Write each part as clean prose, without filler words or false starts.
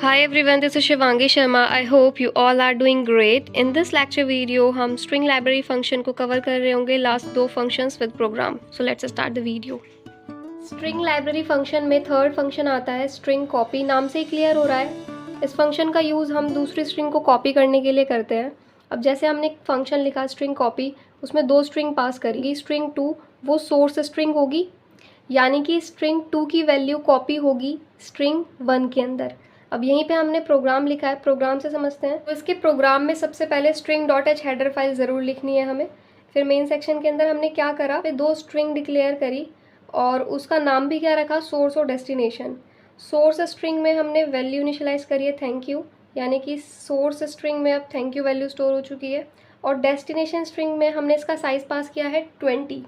Hi everyone, this is Shivangi Sharma. I hope you all are doing great. In this lecture video, हम string library function को cover कर रहे होंगे last दो functions with program. So let's start the video. String library function में third function आता है string copy. नाम से ही clear हो रहा है इस function का use हम दूसरी string को copy करने के लिए करते हैं. अब जैसे हमने एक function लिखा string copy, उसमें दो string पास करेगी. string 2 वो source string होगी, यानी कि string 2 की वैल्यू कॉपी होगी string 1 के अंदर. अब यहीं पे हमने प्रोग्राम लिखा है, प्रोग्राम से समझते हैं. तो इसके प्रोग्राम में सबसे पहले string.h हेडर फाइल ज़रूर लिखनी है हमें. फिर मेन सेक्शन के अंदर हमने क्या करा, फिर दो स्ट्रिंग डिक्लेयर करी और उसका नाम भी क्या रखा, सोर्स और डेस्टिनेशन. सोर्स स्ट्रिंग में हमने वैल्यू इनिशियलाइज करी है थैंक यू, यानी कि सोर्स स्ट्रिंग में अब थैंक यू वैल्यू स्टोर हो चुकी है. और डेस्टिनेशन स्ट्रिंग में हमने इसका साइज़ पास किया है 20.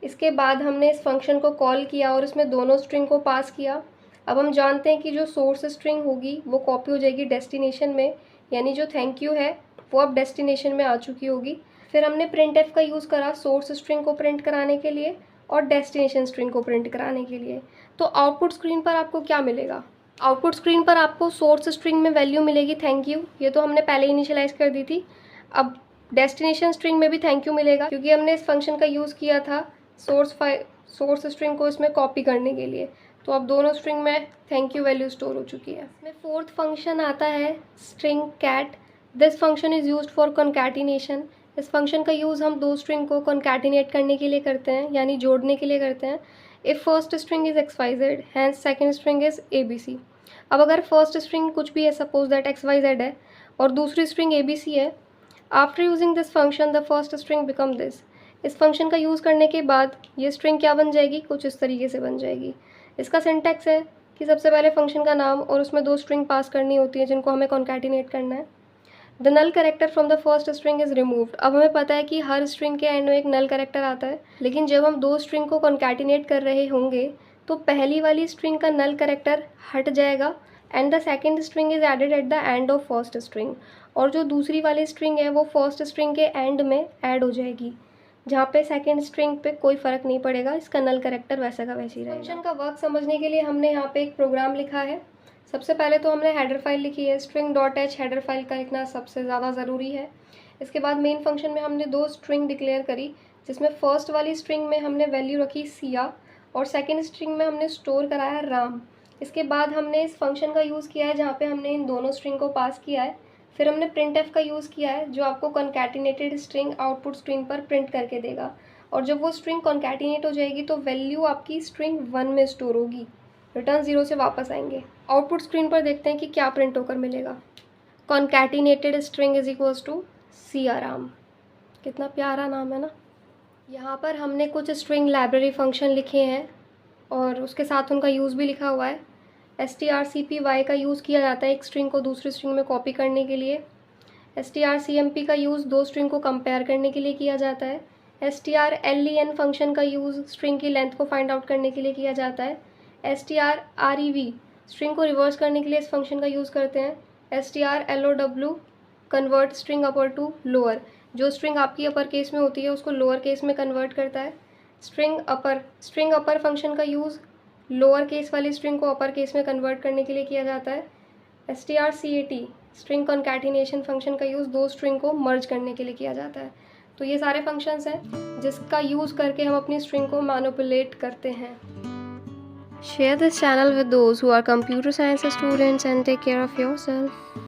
इसके बाद हमने इस फंक्शन को कॉल किया और इसमें दोनों स्ट्रिंग को पास किया. अब हम जानते हैं कि जो सोर्स स्ट्रिंग होगी वो कॉपी हो जाएगी डेस्टिनेशन में, यानी जो थैंक यू है वो अब डेस्टिनेशन में आ चुकी होगी. फिर हमने printf का यूज़ करा सोर्स स्ट्रिंग को प्रिंट कराने के लिए और डेस्टिनेशन स्ट्रिंग को प्रिंट कराने के लिए. तो आउटपुट स्क्रीन पर आपको क्या मिलेगा, आउटपुट स्क्रीन पर आपको सोर्स स्ट्रिंग में वैल्यू मिलेगी थैंक यू, ये तो हमने पहले इनिशियलाइज कर दी थी. अब डेस्टिनेशन स्ट्रिंग में भी थैंक यू मिलेगा क्योंकि हमने इस फंक्शन का यूज़ किया था सोर्स स्ट्रिंग को इसमें कॉपी करने के लिए. तो अब दोनों स्ट्रिंग में थैंक यू वैल्यू स्टोर हो चुकी है. इसमें फोर्थ फंक्शन आता है string cat. This function is used for concatenation. इस फंक्शन का यूज़ हम दो स्ट्रिंग को कॉन्कैटिनेट करने के लिए करते हैं, यानी जोड़ने के लिए करते हैं. If first string is XYZ hence second string is ABC. अब अगर फर्स्ट स्ट्रिंग कुछ भी है, सपोज दैट XYZ है और दूसरी स्ट्रिंग ABC है, after using this function the first string become this. इस फंक्शन का यूज़ करने के बाद ये स्ट्रिंग क्या बन जाएगी, कुछ इस तरीके से बन जाएगी. इसका सिंटैक्स है कि सबसे पहले फंक्शन का नाम और उसमें दो स्ट्रिंग पास करनी होती है जिनको हमें कॉन्कैटिनेट करना है. The null character from the first string is removed. अब हमें पता है कि हर स्ट्रिंग के एंड में एक नल कैरेक्टर आता है, लेकिन जब हम दो स्ट्रिंग को कॉन्कैटिनेट कर रहे होंगे तो पहली वाली स्ट्रिंग का नल कैरेक्टर हट जाएगा and the second string is added at the end of first string. और जो दूसरी वाली स्ट्रिंग है वो फर्स्ट स्ट्रिंग के एंड में ऐड हो जाएगी, जहाँ पे सेकेंड स्ट्रिंग पे कोई फ़र्क नहीं पड़ेगा, इसका नल कैरेक्टर वैसा का वैसे ही रहेगा. फंक्शन का वर्क समझने के लिए हमने यहाँ पे एक प्रोग्राम लिखा है. सबसे पहले तो हमने हेडर फाइल लिखी है. string.h हेडर फाइल का लिखना सबसे ज़्यादा ज़रूरी है. इसके बाद मेन फंक्शन में हमने दो स्ट्रिंग डिक्लेयर करी, जिसमें फर्स्ट वाली स्ट्रिंग में हमने वैल्यू रखी सिया और सेकेंड स्ट्रिंग में हमने स्टोर कराया राम. इसके बाद हमने इस फंक्शन का यूज़ किया है जहाँ पे हमने इन दोनों स्ट्रिंग को पास किया है. फिर हमने printf का यूज़ किया है जो आपको कॉन्कैटिनेटेड स्ट्रिंग आउटपुट स्क्रीन पर प्रिंट करके देगा. और जब वो स्ट्रिंग कॉन्कैटिनेट हो जाएगी तो वैल्यू आपकी स्ट्रिंग 1 में स्टोर होगी, रिटर्न 0 से वापस आएंगे. आउटपुट स्क्रीन पर देखते हैं कि क्या प्रिंट होकर मिलेगा. Concatenated string is equals to Siyaram. कितना प्यारा नाम है ना. यहाँ पर हमने कुछ स्ट्रिंग लाइब्रेरी फंक्शन लिखे हैं और उसके साथ उनका यूज़ भी लिखा हुआ है. strcpy का यूज़ किया जाता है एक स्ट्रिंग को दूसरी स्ट्रिंग में कॉपी करने के लिए. strcmp का यूज़ दो स्ट्रिंग को कंपेयर करने के लिए किया जाता है. strlen फंक्शन का यूज़ स्ट्रिंग की लेंथ को फाइंड आउट करने के लिए किया जाता है. strrev स्ट्रिंग को रिवर्स करने के लिए इस फंक्शन का यूज़ करते हैं. strlow convert string upper two lower, जो स्ट्रिंग आपकी अपर केस में होती है उसको लोअर केस में कन्वर्ट करता है. स्ट्रिंग अपर फंक्शन का यूज़ लोअर केस वाली स्ट्रिंग को अपर केस में कन्वर्ट करने के लिए किया जाता है. strcat स्ट्रिंग कॉन्कैटिनेशन फंक्शन का यूज़ दो स्ट्रिंग को मर्ज करने के लिए किया जाता है. तो ये सारे फंक्शंस हैं जिसका यूज़ करके हम अपनी स्ट्रिंग को मैनिपुलेट करते हैं. Share this channel with those who are computer science students and take care of yourself.